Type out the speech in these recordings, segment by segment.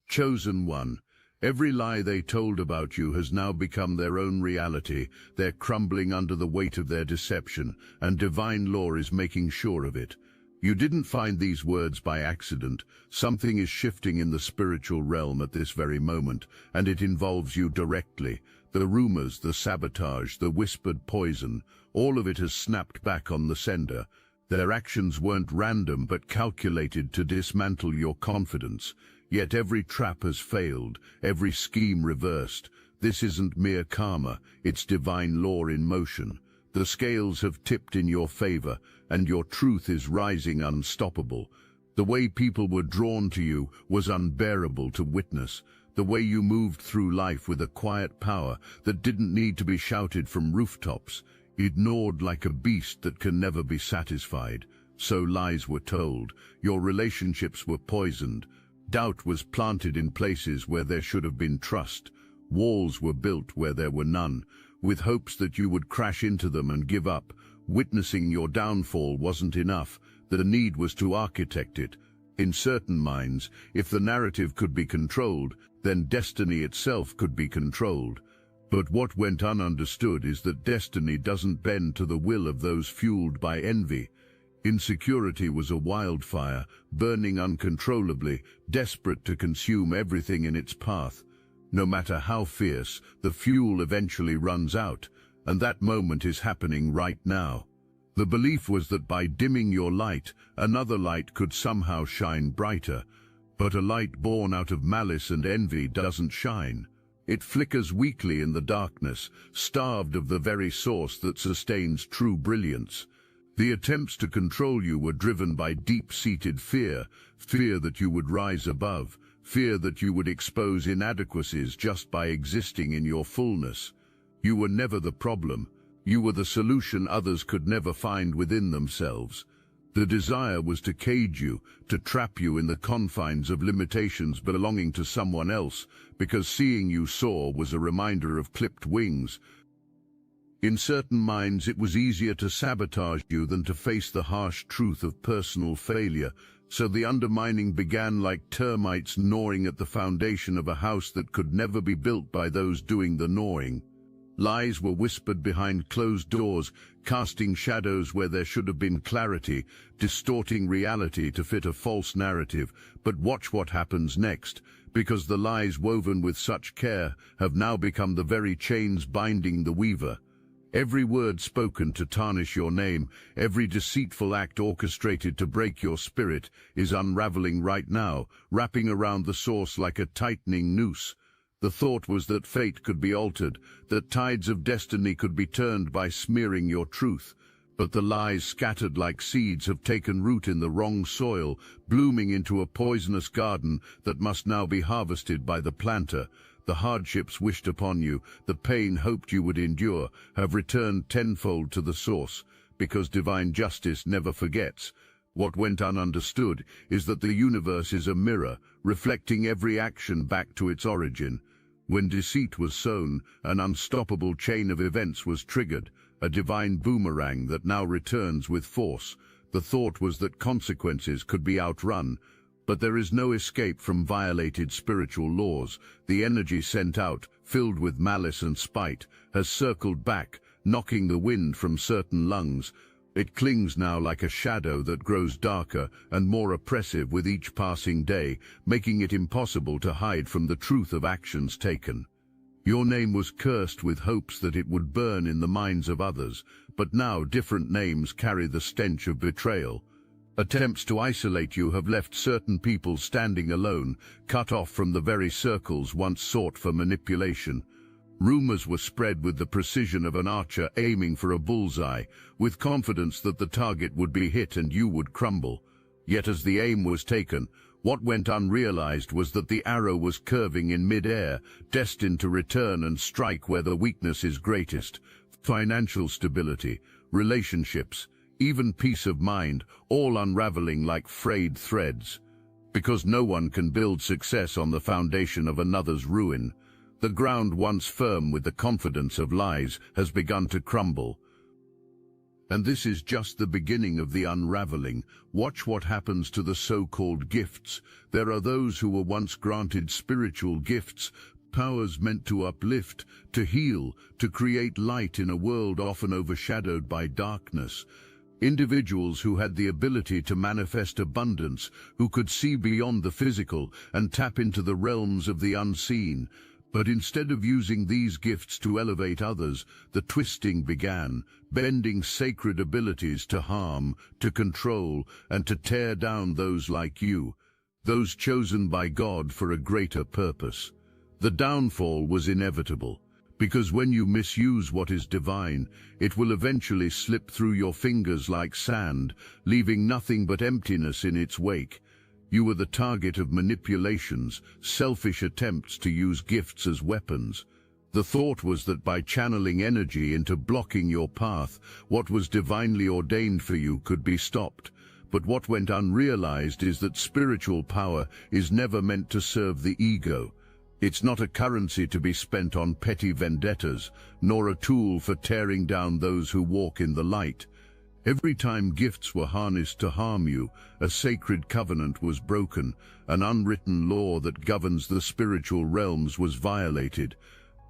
Chosen one. Every lie they told about you has now become their own reality. They're crumbling under the weight of their deception, and divine law is making sure of it. You didn't find these words by accident. Something is shifting in the spiritual realm at this very moment, and it involves you directly. The rumors, the sabotage, the whispered poison, all of it has snapped back on the sender. Their actions weren't random but calculated to dismantle your confidence. Yet every trap has failed, every scheme reversed. This isn't mere karma, it's divine law in motion. The scales have tipped in your favor, and your truth is rising unstoppable. The way people were drawn to you was unbearable to witness. The way you moved through life with a quiet power that didn't need to be shouted from rooftops. Ignored like a beast that can never be satisfied. So lies were told, your relationships were poisoned. Doubt was planted in places where there should have been trust. Walls were built where there were none, with hopes that you would crash into them and give up. Witnessing your downfall wasn't enough. The need was to architect it. In certain minds, if the narrative could be controlled, then destiny itself could be controlled. But what went ununderstood is that destiny doesn't bend to the will of those fueled by envy. Insecurity was a wildfire, burning uncontrollably, desperate to consume everything in its path. No matter how fierce, the fuel eventually runs out, and that moment is happening right now. The belief was that by dimming your light, another light could somehow shine brighter. But a light born out of malice and envy doesn't shine. It flickers weakly in the darkness, starved of the very source that sustains true brilliance. The attempts to control you were driven by deep-seated fear, fear that you would rise above, fear that you would expose inadequacies just by existing in your fullness. You were never the problem. You were the solution others could never find within themselves. The desire was to cage you, to trap you in the confines of limitations belonging to someone else, because seeing you soar was a reminder of clipped wings. In certain minds, it was easier to sabotage you than to face the harsh truth of personal failure, so the undermining began like termites gnawing at the foundation of a house that could never be built by those doing the gnawing. Lies were whispered behind closed doors, casting shadows where there should have been clarity, distorting reality to fit a false narrative. But watch what happens next, because the lies woven with such care have now become the very chains binding the weaver. Every word spoken to tarnish your name, every deceitful act orchestrated to break your spirit, is unraveling right now, wrapping around the source like a tightening noose. The thought was that fate could be altered, that tides of destiny could be turned by smearing your truth. But the lies scattered like seeds have taken root in the wrong soil, blooming into a poisonous garden that must now be harvested by the planter. The hardships wished upon you, the pain hoped you would endure, have returned tenfold to the source, because divine justice never forgets. What went ununderstood is that the universe is a mirror, reflecting every action back to its origin. When deceit was sown, an unstoppable chain of events was triggered, a divine boomerang that now returns with force. The thought was that consequences could be outrun, but there is no escape from violated spiritual laws. The energy sent out, filled with malice and spite, has circled back, knocking the wind from certain lungs. It clings now like a shadow that grows darker and more oppressive with each passing day, making it impossible to hide from the truth of actions taken. Your name was cursed with hopes that it would burn in the minds of others, but now different names carry the stench of betrayal. Attempts to isolate you have left certain people standing alone, cut off from the very circles once sought for manipulation. Rumors were spread with the precision of an archer aiming for a bullseye, with confidence that the target would be hit and you would crumble. Yet as the aim was taken, what went unrealized was that the arrow was curving in mid-air, destined to return and strike where the weakness is greatest. Financial stability, relationships, even peace of mind, all unraveling like frayed threads. Because no one can build success on the foundation of another's ruin. The ground once firm with the confidence of lies has begun to crumble. And this is just the beginning of the unraveling. Watch what happens to the so-called gifts. There are those who were once granted spiritual gifts, powers meant to uplift, to heal, to create light in a world often overshadowed by darkness. Individuals who had the ability to manifest abundance, who could see beyond the physical and tap into the realms of the unseen. But instead of using these gifts to elevate others, the twisting began, bending sacred abilities to harm, to control, and to tear down those like you, those chosen by God for a greater purpose. The downfall was inevitable, because when you misuse what is divine, it will eventually slip through your fingers like sand, leaving nothing but emptiness in its wake. You were the target of manipulations, selfish attempts to use gifts as weapons. The thought was that by channeling energy into blocking your path, what was divinely ordained for you could be stopped. But what went unrealized is that spiritual power is never meant to serve the ego. It's not a currency to be spent on petty vendettas, nor a tool for tearing down those who walk in the light. Every time gifts were harnessed to harm you, a sacred covenant was broken, an unwritten law that governs the spiritual realms was violated.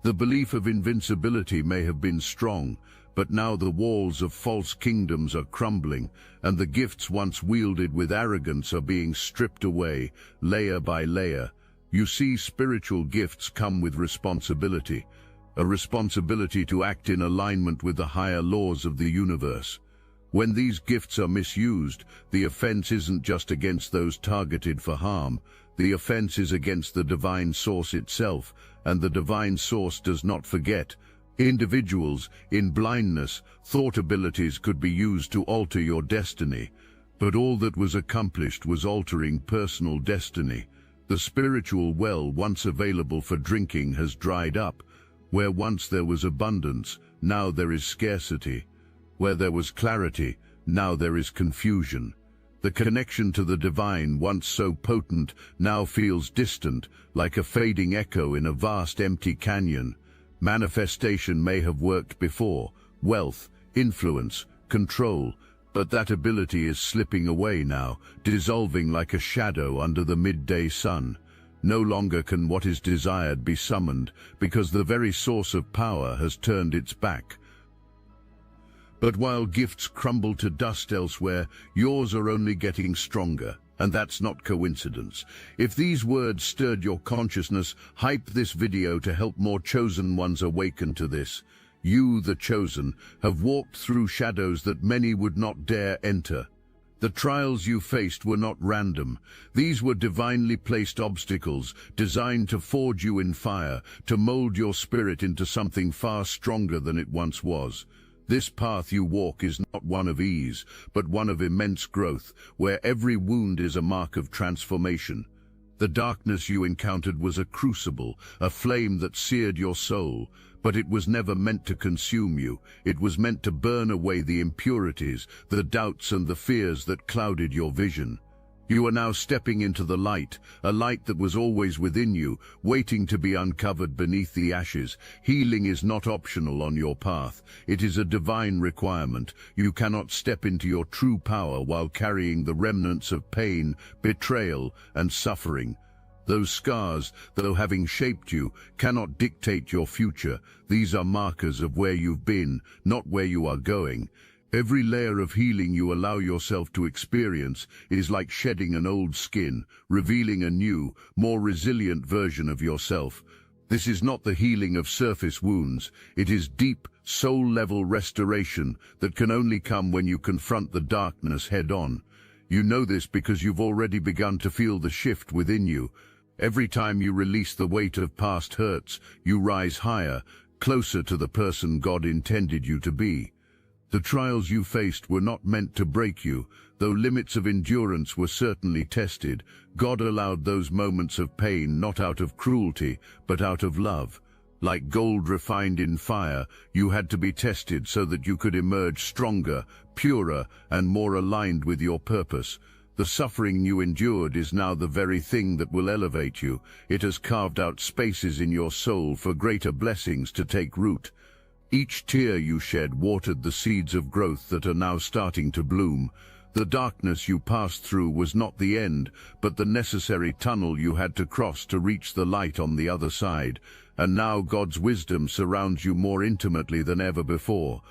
The belief of invincibility may have been strong, but now the walls of false kingdoms are crumbling, and the gifts once wielded with arrogance are being stripped away, layer by layer. You see, spiritual gifts come with responsibility, a responsibility to act in alignment with the higher laws of the universe. When these gifts are misused, the offense isn't just against those targeted for harm. The offense is against the divine source itself, and the divine source does not forget. Individuals, in blindness, thought abilities could be used to alter your destiny, but all that was accomplished was altering personal destiny. The spiritual well once available for drinking has dried up. Where once there was abundance, now there is scarcity. Where there was clarity, now there is confusion. The connection to the divine, once so potent, now feels distant, like a fading echo in a vast empty canyon. Manifestation may have worked before, wealth, influence, control, but that ability is slipping away now, dissolving like a shadow under the midday sun. No longer can what is desired be summoned, because the very source of power has turned its back. But while gifts crumble to dust elsewhere, yours are only getting stronger, and that's not coincidence. If these words stirred your consciousness, hype this video to help more chosen ones awaken to this. You, the chosen, have walked through shadows that many would not dare enter. The trials you faced were not random. These were divinely placed obstacles, designed to forge you in fire, to mold your spirit into something far stronger than it once was. This path you walk is not one of ease, but one of immense growth, where every wound is a mark of transformation. The darkness you encountered was a crucible, a flame that seared your soul, but it was never meant to consume you. It was meant to burn away the impurities, the doubts and the fears that clouded your vision. You are now stepping into the light, a light that was always within you, waiting to be uncovered beneath the ashes. Healing is not optional on your path. It is a divine requirement. You cannot step into your true power while carrying the remnants of pain, betrayal, and suffering. Those scars, though having shaped you, cannot dictate your future. These are markers of where you've been, not where you are going. Every layer of healing you allow yourself to experience is like shedding an old skin, revealing a new, more resilient version of yourself. This is not the healing of surface wounds. It is deep, soul-level restoration that can only come when you confront the darkness head-on. You know this because you've already begun to feel the shift within you. Every time you release the weight of past hurts, you rise higher, closer to the person God intended you to be. The trials you faced were not meant to break you. Though limits of endurance were certainly tested, God allowed those moments of pain not out of cruelty, but out of love. Like gold refined in fire, you had to be tested so that you could emerge stronger, purer, and more aligned with your purpose. The suffering you endured is now the very thing that will elevate you. It has carved out spaces in your soul for greater blessings to take root. Each tear you shed watered the seeds of growth that are now starting to bloom. The darkness you passed through was not the end, but the necessary tunnel you had to cross to reach the light on the other side. And now God's wisdom surrounds you more intimately than ever before.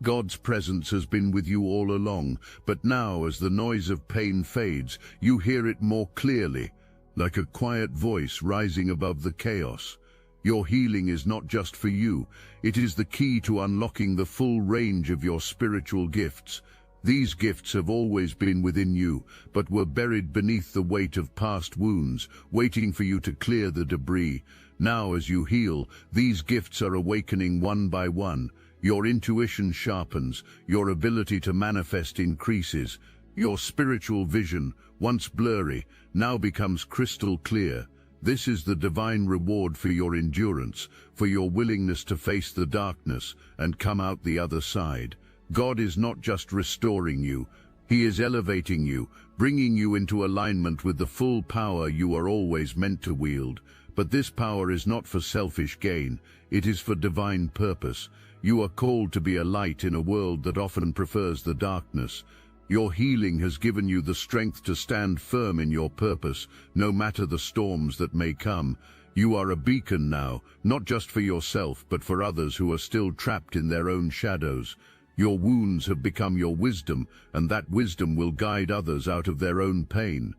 God's presence has been with you all along, but now as the noise of pain fades, you hear it more clearly, like a quiet voice rising above the chaos. Your healing is not just for you, it is the key to unlocking the full range of your spiritual gifts. These gifts have always been within you, but were buried beneath the weight of past wounds, waiting for you to clear the debris. Now, as you heal, these gifts are awakening one by one. Your intuition sharpens, your ability to manifest increases. Your spiritual vision, once blurry, now becomes crystal clear. This is the divine reward for your endurance, for your willingness to face the darkness and come out the other side. God is not just restoring you, He is elevating you, bringing you into alignment with the full power you are always meant to wield. But this power is not for selfish gain, it is for divine purpose. You are called to be a light in a world that often prefers the darkness. Your healing has given you the strength to stand firm in your purpose, no matter the storms that may come. You are a beacon now, not just for yourself, but for others who are still trapped in their own shadows. Your wounds have become your wisdom, and that wisdom will guide others out of their own pain.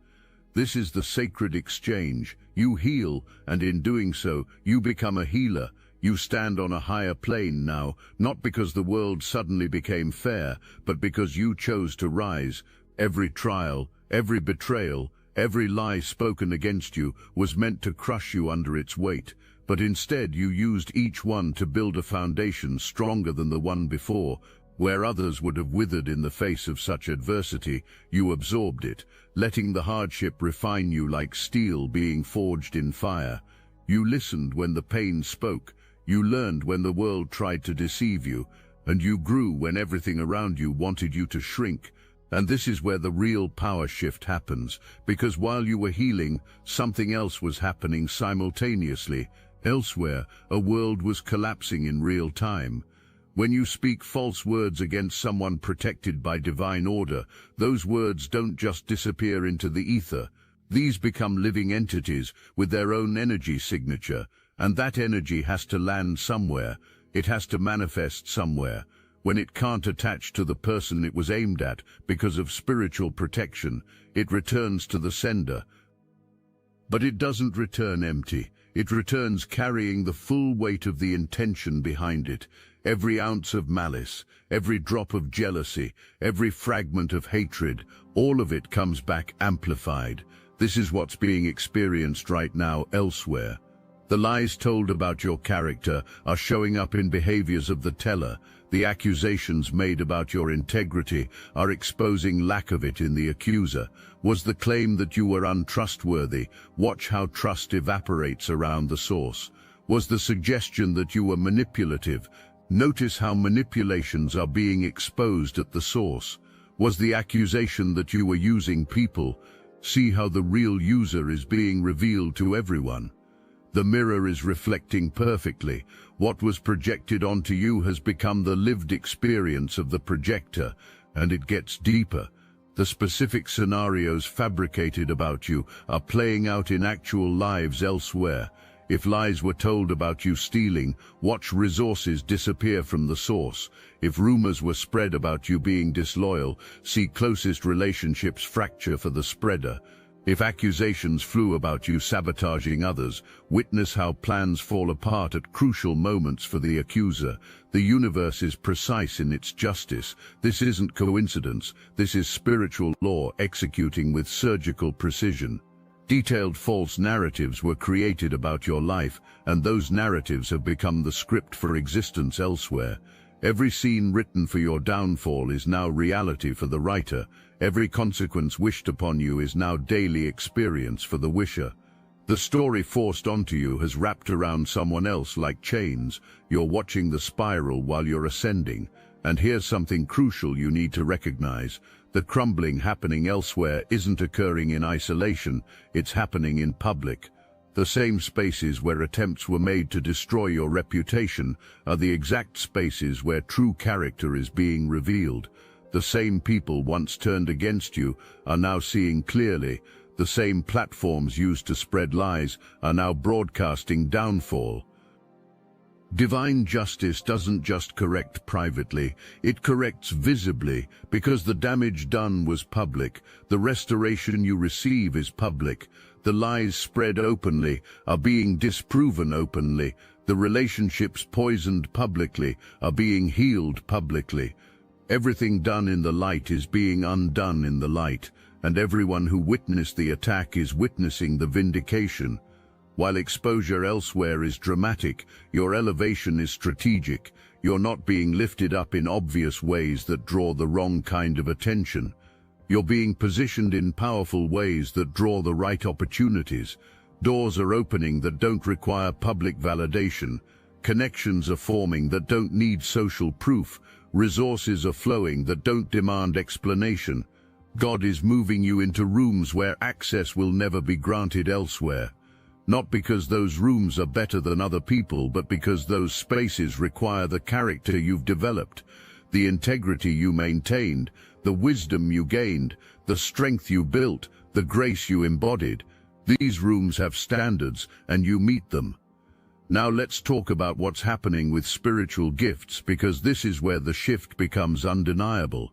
This is the sacred exchange. You heal, and in doing so, you become a healer. You stand on a higher plane now, not because the world suddenly became fair, but because you chose to rise. Every trial, every betrayal, every lie spoken against you was meant to crush you under its weight. But instead you used each one to build a foundation stronger than the one before. Where others would have withered in the face of such adversity, you absorbed it, letting the hardship refine you like steel being forged in fire. You listened when the pain spoke, you learned when the world tried to deceive you, and you grew when everything around you wanted you to shrink. And this is where the real power shift happens, because while you were healing, something else was happening simultaneously. Elsewhere, a world was collapsing in real time. When you speak false words against someone protected by divine order, those words don't just disappear into the ether. These become living entities with their own energy signature, and that energy has to land somewhere. It has to manifest somewhere. When it can't attach to the person it was aimed at because of spiritual protection, it returns to the sender. But it doesn't return empty. It returns carrying the full weight of the intention behind it. Every ounce of malice, every drop of jealousy, every fragment of hatred, all of it comes back amplified. This is what's being experienced right now elsewhere. The lies told about your character are showing up in behaviors of the teller. The accusations made about your integrity are exposing lack of it in the accuser. Was the claim that you were untrustworthy? Watch how trust evaporates around the source. Was the suggestion that you were manipulative? Notice how manipulations are being exposed at the source. Was the accusation that you were using people? See how the real user is being revealed to everyone. The mirror is reflecting perfectly. What was projected onto you has become the lived experience of the projector, and it gets deeper. The specific scenarios fabricated about you are playing out in actual lives elsewhere. If lies were told about you stealing, watch resources disappear from the source. If rumors were spread about you being disloyal, see closest relationships fracture for the spreader. If accusations flew about you sabotaging others, witness how plans fall apart at crucial moments for the accuser. The universe is precise in its justice. This isn't coincidence. This is spiritual law executing with surgical precision. Detailed false narratives were created about your life, and those narratives have become the script for existence elsewhere. Every scene written for your downfall is now reality for the writer. Every consequence wished upon you is now daily experience for the wisher. The story forced onto you has wrapped around someone else like chains. You're watching the spiral while you're ascending. And here's something crucial you need to recognize. The crumbling happening elsewhere isn't occurring in isolation, it's happening in public. The same spaces where attempts were made to destroy your reputation are the exact spaces where true character is being revealed. The same people once turned against you are now seeing clearly. The same platforms used to spread lies are now broadcasting downfall. Divine justice doesn't just correct privately, it corrects visibly, because the damage done was public, the restoration you receive is public, the lies spread openly are being disproven openly, the relationships poisoned publicly are being healed publicly. Everything done in the light is being undone in the light, and everyone who witnessed the attack is witnessing the vindication. While exposure elsewhere is dramatic, your elevation is strategic. You're not being lifted up in obvious ways that draw the wrong kind of attention. You're being positioned in powerful ways that draw the right opportunities. Doors are opening that don't require public validation. Connections are forming that don't need social proof. Resources are flowing that don't demand explanation. God is moving you into rooms where access will never be granted elsewhere. Not because those rooms are better than other people, but because those spaces require the character you've developed, the integrity you maintained, the wisdom you gained, the strength you built, the grace you embodied. These rooms have standards, and you meet them. Now let's talk about what's happening with spiritual gifts, because this is where the shift becomes undeniable.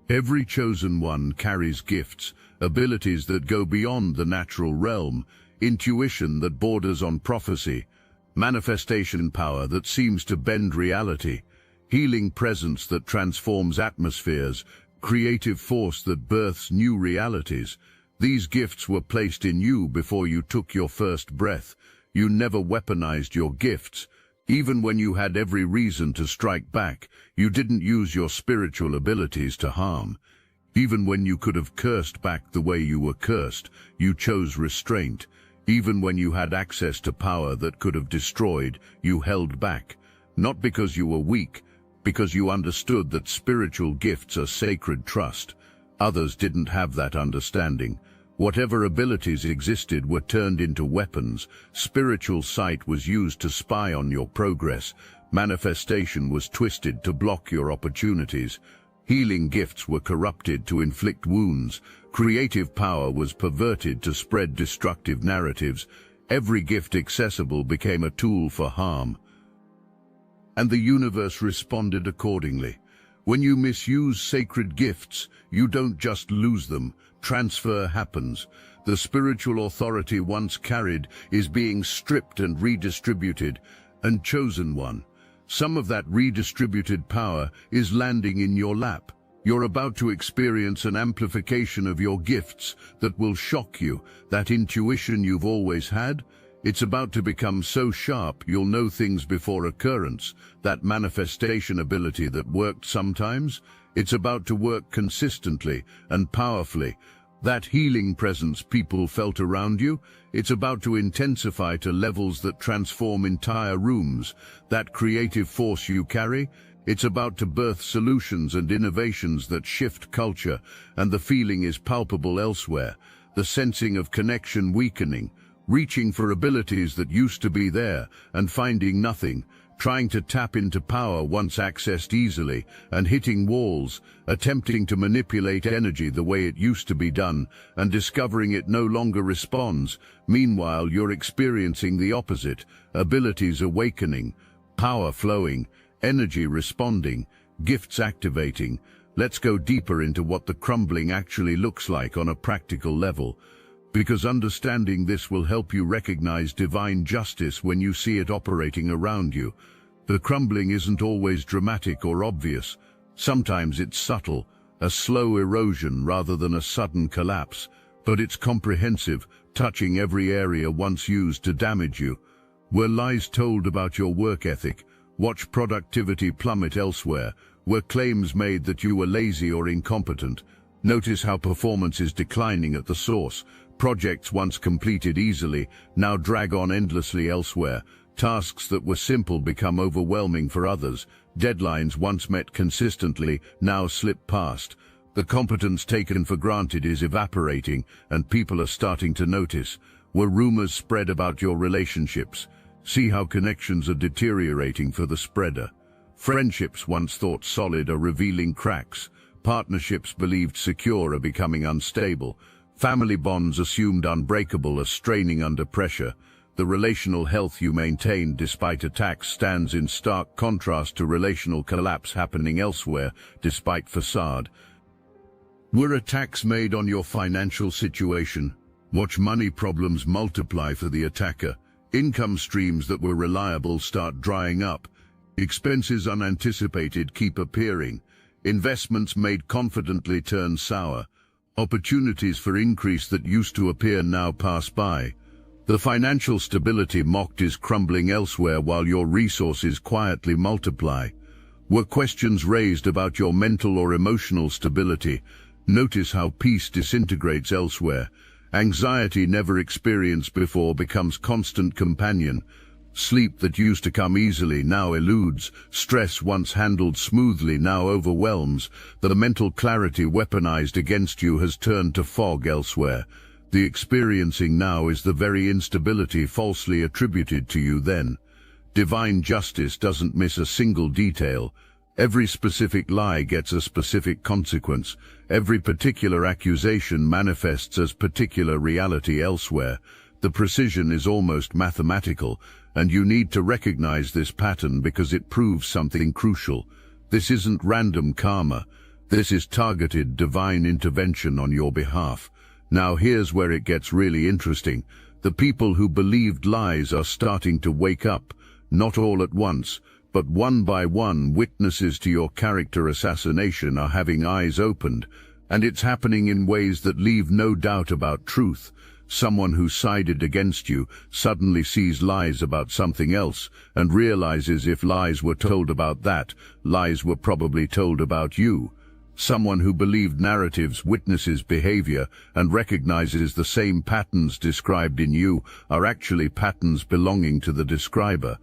Every chosen one carries gifts, abilities that go beyond the natural realm, intuition that borders on prophecy, manifestation power that seems to bend reality, healing presence that transforms atmospheres, creative force that births new realities. These gifts were placed in you before you took your first breath. You never weaponized your gifts. Even when you had every reason to strike back, you didn't use your spiritual abilities to harm. Even when you could have cursed back the way you were cursed, you chose restraint. Even when you had access to power that could have destroyed, you held back. Not because you were weak, because you understood that spiritual gifts are sacred trust. Others didn't have that understanding. Whatever abilities existed were turned into weapons. Spiritual sight was used to spy on your progress. Manifestation was twisted to block your opportunities. Healing gifts were corrupted to inflict wounds. Creative power was perverted to spread destructive narratives. Every gift accessible became a tool for harm. And the universe responded accordingly. When you misuse sacred gifts, you don't just lose them. Transfer happens. The spiritual authority once carried is being stripped and redistributed, and chosen one. Some of that redistributed power is landing in your lap. You're about to experience an amplification of your gifts that will shock you. That intuition you've always had, it's about to become so sharp you'll know things before occurrence. That manifestation ability that worked sometimes, it's about to work consistently and powerfully. That healing presence people felt around you, it's about to intensify to levels that transform entire rooms. That creative force you carry, it's about to birth solutions and innovations that shift culture, and the feeling is palpable elsewhere. The sensing of connection weakening, reaching for abilities that used to be there and finding nothing, trying to tap into power once accessed easily and hitting walls, attempting to manipulate energy the way it used to be done and discovering it no longer responds. Meanwhile, you're experiencing the opposite, abilities awakening, power flowing, energy responding, gifts activating. Let's go deeper into what the crumbling actually looks like on a practical level, because understanding this will help you recognize divine justice when you see it operating around you. The crumbling isn't always dramatic or obvious. Sometimes it's subtle, a slow erosion rather than a sudden collapse, but it's comprehensive, touching every area once used to damage you. Were lies told about your work ethic? Watch productivity plummet elsewhere. Were claims made that you were lazy or incompetent? Notice how performance is declining at the source. Projects once completed easily now drag on endlessly elsewhere. Tasks that were simple become overwhelming for others. Deadlines once met consistently now slip past. The competence taken for granted is evaporating, and people are starting to notice. Were rumors spread about your relationships? See how connections are deteriorating for the spreader. Friendships once thought solid are revealing cracks. Partnerships believed secure are becoming unstable. Family bonds assumed unbreakable are straining under pressure. The relational health you maintained despite attacks stands in stark contrast to relational collapse happening elsewhere despite facade. Were attacks made on your financial situation? Watch money problems multiply for the attacker. Income streams that were reliable start drying up. Expenses unanticipated keep appearing. Investments made confidently turn sour. Opportunities for increase that used to appear now pass by. The financial stability mocked is crumbling elsewhere while your resources quietly multiply. Were questions raised about your mental or emotional stability? Notice how peace disintegrates elsewhere. Anxiety never experienced before becomes constant companion. Sleep that used to come easily now eludes. Stress once handled smoothly now overwhelms. The mental clarity weaponized against you has turned to fog elsewhere. The experiencing now is the very instability falsely attributed to you then. Divine justice doesn't miss a single detail. Every specific lie gets a specific consequence. Every particular accusation manifests as particular reality elsewhere. The precision is almost mathematical, and you need to recognize this pattern because it proves something crucial. This isn't random karma. This is targeted divine intervention on your behalf. Now here's where it gets really interesting. The people who believed lies are starting to wake up, not all at once, but one by one. Witnesses to your character assassination are having eyes opened, and it's happening in ways that leave no doubt about truth. Someone who sided against you suddenly sees lies about something else and realizes if lies were told about that, lies were probably told about you. Someone who believed narratives witnesses behavior and recognizes the same patterns described in you are actually patterns belonging to the describer.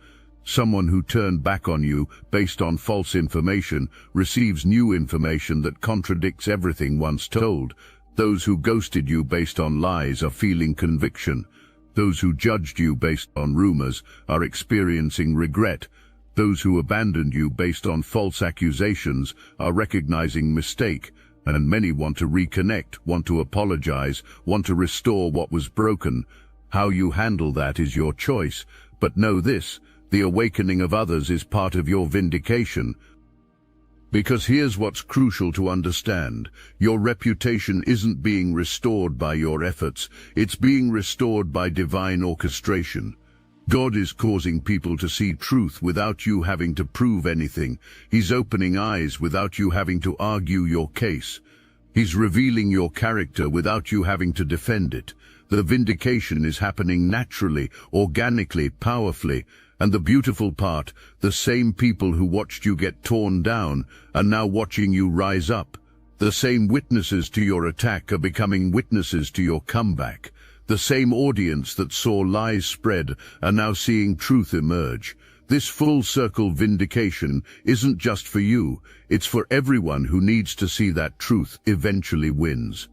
Someone who turned back on you based on false information receives new information that contradicts everything once told. Those who ghosted you based on lies are feeling conviction. Those who judged you based on rumors are experiencing regret. Those who abandoned you based on false accusations are recognizing mistake, and many want to reconnect, want to apologize, want to restore what was broken. How you handle that is your choice, but know this, the awakening of others is part of your vindication. Because here's what's crucial to understand. Your reputation isn't being restored by your efforts, it's being restored by divine orchestration. God is causing people to see truth without you having to prove anything. He's opening eyes without you having to argue your case. He's revealing your character without you having to defend it. The vindication is happening naturally, organically, powerfully. And the beautiful part, the same people who watched you get torn down are now watching you rise up. The same witnesses to your attack are becoming witnesses to your comeback. The same audience that saw lies spread are now seeing truth emerge. This full-circle vindication isn't just for you, it's for everyone who needs to see that truth eventually wins.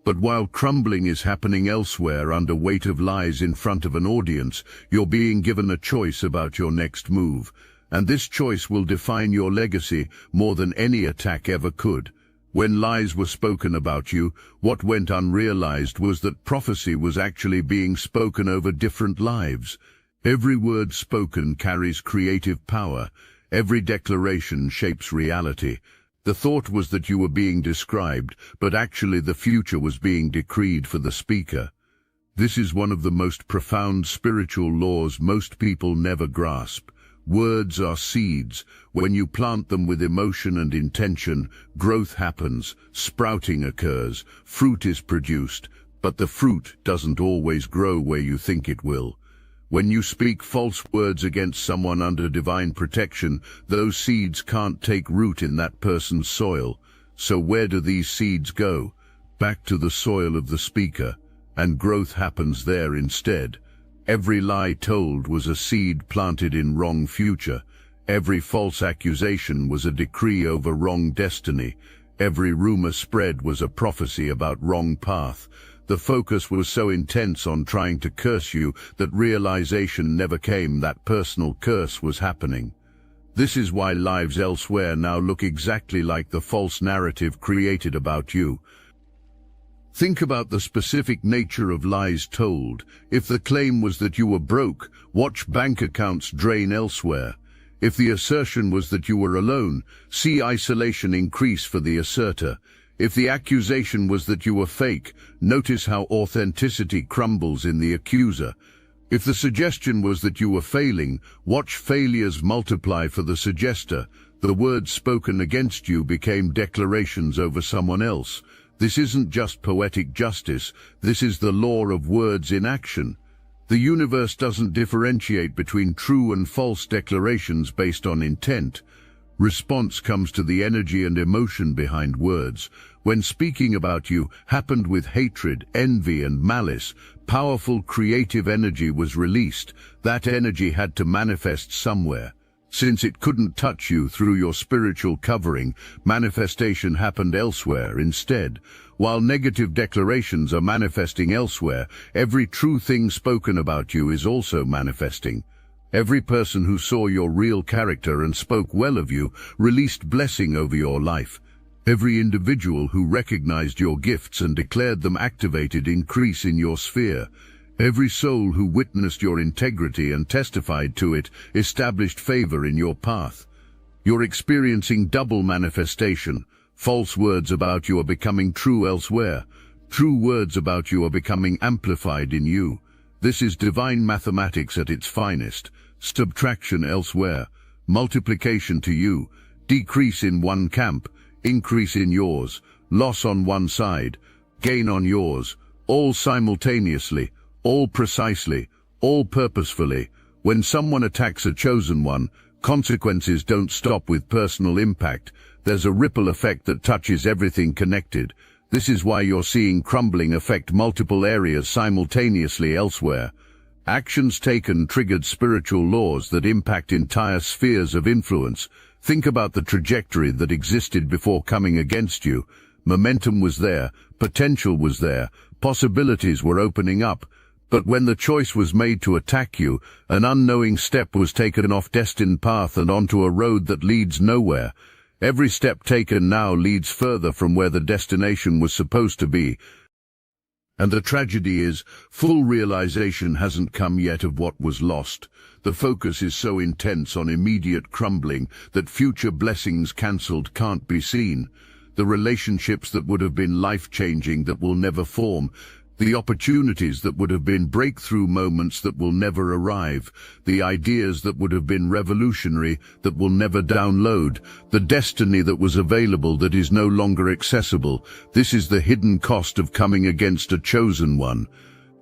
But while crumbling is happening elsewhere under weight of lies in front of an audience, you're being given a choice about your next move. And this choice will define your legacy more than any attack ever could. When lies were spoken about you, what went unrealized was that prophecy was actually being spoken over different lives. Every word spoken carries creative power. Every declaration shapes reality. The thought was that you were being described, but actually the future was being decreed for the speaker. This is one of the most profound spiritual laws most people never grasp. Words are seeds. When you plant them with emotion and intention, growth happens, sprouting occurs, fruit is produced, but the fruit doesn't always grow where you think it will. When you speak false words against someone under divine protection, those seeds can't take root in that person's soil. So where do these seeds go? Back to the soil of the speaker, and growth happens there instead. Every lie told was a seed planted in wrong future. Every false accusation was a decree over wrong destiny. Every rumor spread was a prophecy about wrong path. The focus was so intense on trying to curse you that realization never came that personal curse was happening. This is why lives elsewhere now look exactly like the false narrative created about you. Think about the specific nature of lies told. If the claim was that you were broke, watch bank accounts drain elsewhere. If the assertion was that you were alone, see isolation increase for the asserter. If the accusation was that you were fake, notice how authenticity crumbles in the accuser. If the suggestion was that you were failing, watch failures multiply for the suggester. The words spoken against you became declarations over someone else. This isn't just poetic justice, this is the law of words in action. The universe doesn't differentiate between true and false declarations based on intent. Response comes to the energy and emotion behind words. When speaking about you happened with hatred, envy, and malice, powerful creative energy was released. That energy had to manifest somewhere. Since it couldn't touch you through your spiritual covering, manifestation happened elsewhere instead. While negative declarations are manifesting elsewhere, every true thing spoken about you is also manifesting. Every person who saw your real character and spoke well of you released blessing over your life. Every individual who recognized your gifts and declared them activated increase in your sphere. Every soul who witnessed your integrity and testified to it established favor in your path. You're experiencing double manifestation. False words about you are becoming true elsewhere. True words about you are becoming amplified in you. This is divine mathematics at its finest. Subtraction elsewhere, multiplication to you, decrease in one camp, increase in yours, loss on one side, gain on yours, all simultaneously, all precisely, all purposefully. When someone attacks a chosen one, consequences don't stop with personal impact. There's a ripple effect that touches everything connected. This is why you're seeing crumbling affect multiple areas simultaneously elsewhere. Actions taken triggered spiritual laws that impact entire spheres of influence. Think about the trajectory that existed before coming against you. Momentum was there, potential was there, possibilities were opening up. But when the choice was made to attack you, an unknowing step was taken off destined path and onto a road that leads nowhere. Every step taken now leads further from where the destination was supposed to be. And the tragedy is, full realization hasn't come yet of what was lost. The focus is so intense on immediate crumbling that future blessings cancelled can't be seen. The relationships that would have been life-changing that will never form. The opportunities that would have been breakthrough moments that will never arrive, the ideas that would have been revolutionary that will never download, the destiny that was available that is no longer accessible. This is the hidden cost of coming against a chosen one.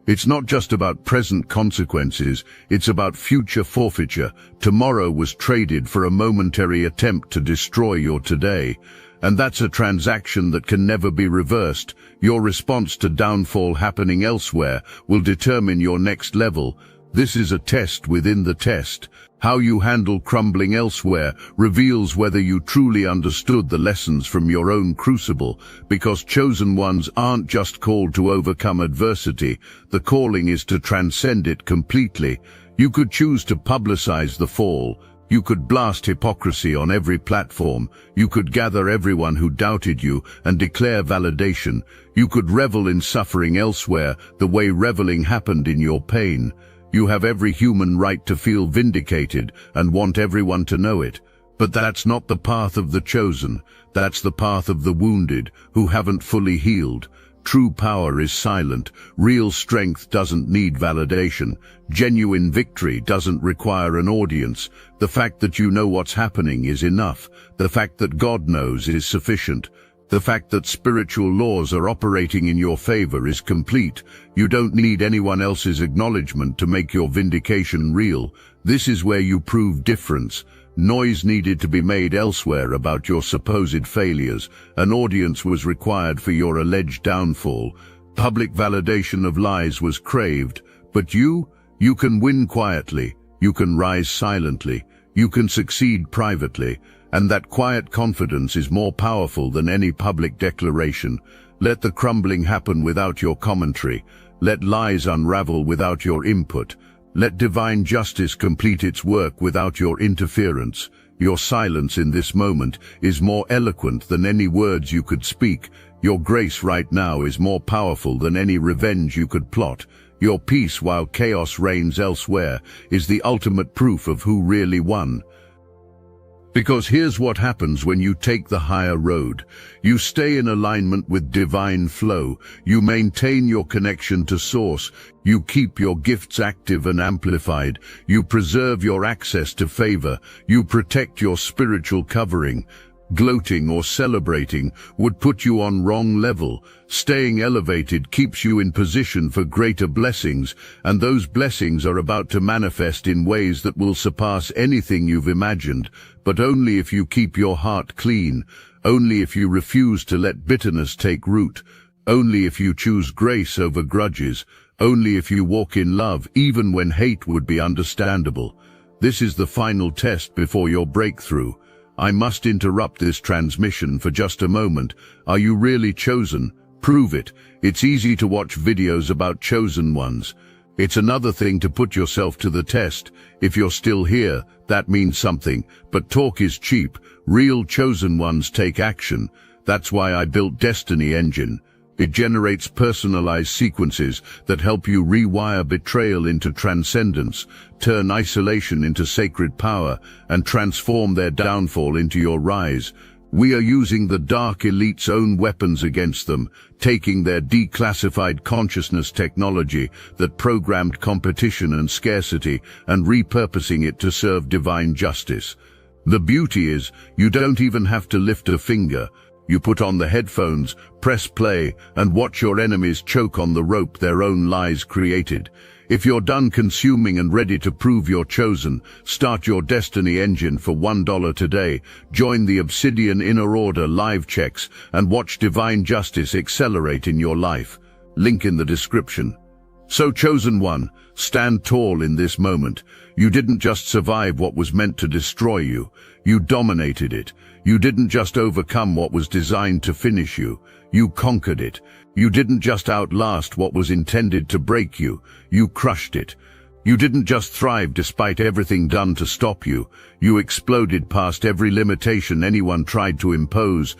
It's not just about present consequences, it's about future forfeiture. Tomorrow was traded for a momentary attempt to destroy your today. And that's a transaction that can never be reversed. Your response to downfall happening elsewhere will determine your next level. This is a test within the test. How you handle crumbling elsewhere reveals whether you truly understood the lessons from your own crucible, because chosen ones aren't just called to overcome adversity. The calling is to transcend it completely. You could choose to publicize the fall. You could blast hypocrisy on every platform. You could gather everyone who doubted you and declare validation. You could revel in suffering elsewhere the way reveling happened in your pain. You have every human right to feel vindicated and want everyone to know it. But that's not the path of the chosen. That's the path of the wounded who haven't fully healed. True power is silent. Real strength doesn't need validation. Genuine victory doesn't require an audience. The fact that you know what's happening is enough. The fact that God knows is sufficient. The fact that spiritual laws are operating in your favor is complete. You don't need anyone else's acknowledgement to make your vindication real. This is where you prove difference. Noise needed to be made elsewhere about your supposed failures. An audience was required for your alleged downfall. Public validation of lies was craved. But you can win quietly. You can rise silently. You can succeed privately. And that quiet confidence is more powerful than any public declaration. Let the crumbling happen without your commentary. Let lies unravel without your input. Let divine justice complete its work without your interference. Your silence in this moment is more eloquent than any words you could speak. Your grace right now is more powerful than any revenge you could plot. Your peace while chaos reigns elsewhere is the ultimate proof of who really won. Because here's what happens when you take the higher road. You stay in alignment with divine flow. You maintain your connection to source. You keep your gifts active and amplified. You preserve your access to favor. You protect your spiritual covering. Gloating or celebrating would put you on wrong level. Staying elevated keeps you in position for greater blessings, and those blessings are about to manifest in ways that will surpass anything you've imagined, but only if you keep your heart clean, only if you refuse to let bitterness take root, only if you choose grace over grudges, only if you walk in love even when hate would be understandable. This is the final test before your breakthrough. I must interrupt this transmission for just a moment. Are you really chosen? Prove it. It's easy to watch videos about chosen ones. It's another thing to put yourself to the test. If you're still here, that means something. But talk is cheap. Real chosen ones take action. That's why I built Destiny Engine. It generates personalized sequences that help you rewire betrayal into transcendence, turn isolation into sacred power, and transform their downfall into your rise. We are using the Dark Elite's own weapons against them, taking their declassified consciousness technology that programmed competition and scarcity and repurposing it to serve divine justice. The beauty is, you don't even have to lift a finger. You put on the headphones, press play, and watch your enemies choke on the rope their own lies created. If you're done consuming and ready to prove you're chosen, start your Destiny Engine for $1 today. Join the Obsidian Inner Order live checks and watch divine justice accelerate in your life. Link in the description. So, chosen one, stand tall in this moment. You didn't just survive what was meant to destroy you. You dominated it. You didn't just overcome what was designed to finish you. You conquered it. You didn't just outlast what was intended to break you. You crushed it. You didn't just thrive despite everything done to stop you. You exploded past every limitation anyone tried to impose.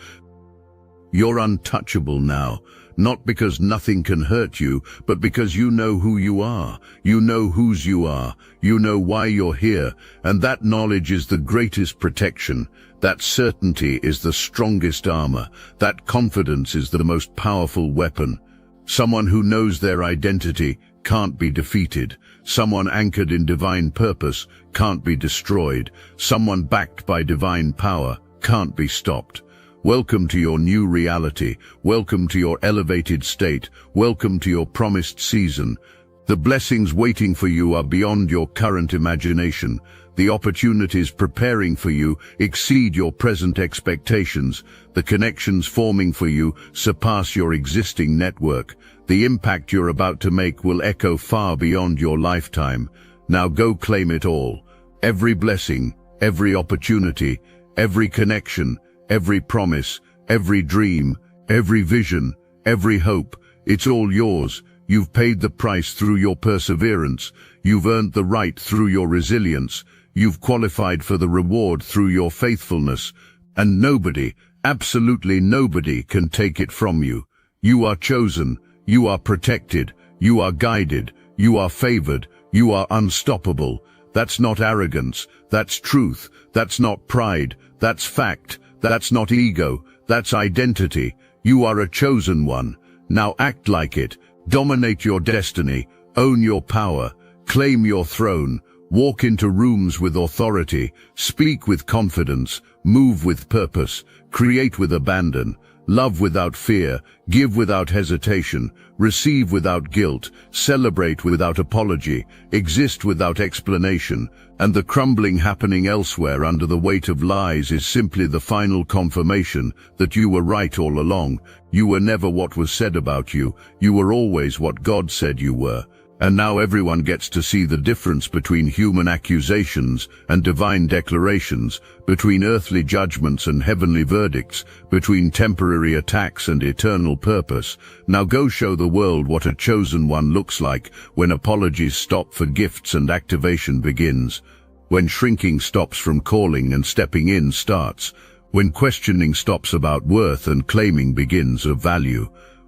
You're untouchable now. Not because nothing can hurt you, but because you know who you are. You know whose you are. You know why you're here. And that knowledge is the greatest protection. That certainty is the strongest armor. That confidence is the most powerful weapon. Someone who knows their identity can't be defeated. Someone anchored in divine purpose can't be destroyed. Someone backed by divine power can't be stopped. Welcome to your new reality. Welcome to your elevated state. Welcome to your promised season. The blessings waiting for you are beyond your current imagination. The opportunities preparing for you exceed your present expectations. The connections forming for you surpass your existing network. The impact you're about to make will echo far beyond your lifetime. Now go claim it all. Every blessing, every opportunity, every connection, every promise, every dream, every vision, every hope, it's all yours. You've paid the price through your perseverance. You've earned the right through your resilience. You've qualified for the reward through your faithfulness. And nobody, absolutely nobody, can take it from you. You are chosen. You are protected. You are guided. You are favored. You are unstoppable. That's not arrogance. That's truth. That's not pride. That's fact. That's not ego. That's identity. You are a chosen one. Now act like it. Dominate your destiny. Own your power. Claim your throne. Walk into rooms with authority. Speak with confidence. Move with purpose. Create with abandon. Love without fear. Give without hesitation. Receive without guilt. Celebrate without apology. Exist without explanation. And the crumbling happening elsewhere under the weight of lies is simply the final confirmation that you were right all along. You were never what was said about you. You were always what God said you were. And now everyone gets to see the difference between human accusations and divine declarations, between earthly judgments and heavenly verdicts, between temporary attacks and eternal purpose. Now go show the world what a chosen one looks like when apologies stop for gifts and activation begins, when shrinking stops from calling and stepping in starts, when questioning stops about worth and claiming begins of value,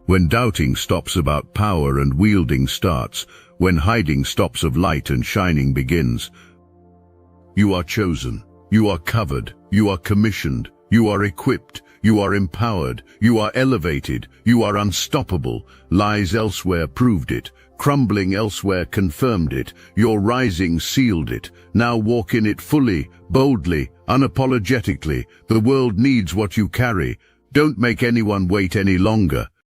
when doubting stops about power and wielding starts, when hiding stops of light and shining begins. You are chosen, you are covered, you are commissioned, you are equipped, you are empowered, you are elevated, you are unstoppable. Lies elsewhere proved it, crumbling elsewhere confirmed it, your rising sealed it. Now walk in it fully, boldly, unapologetically. The world needs what you carry. Don't make anyone wait any longer.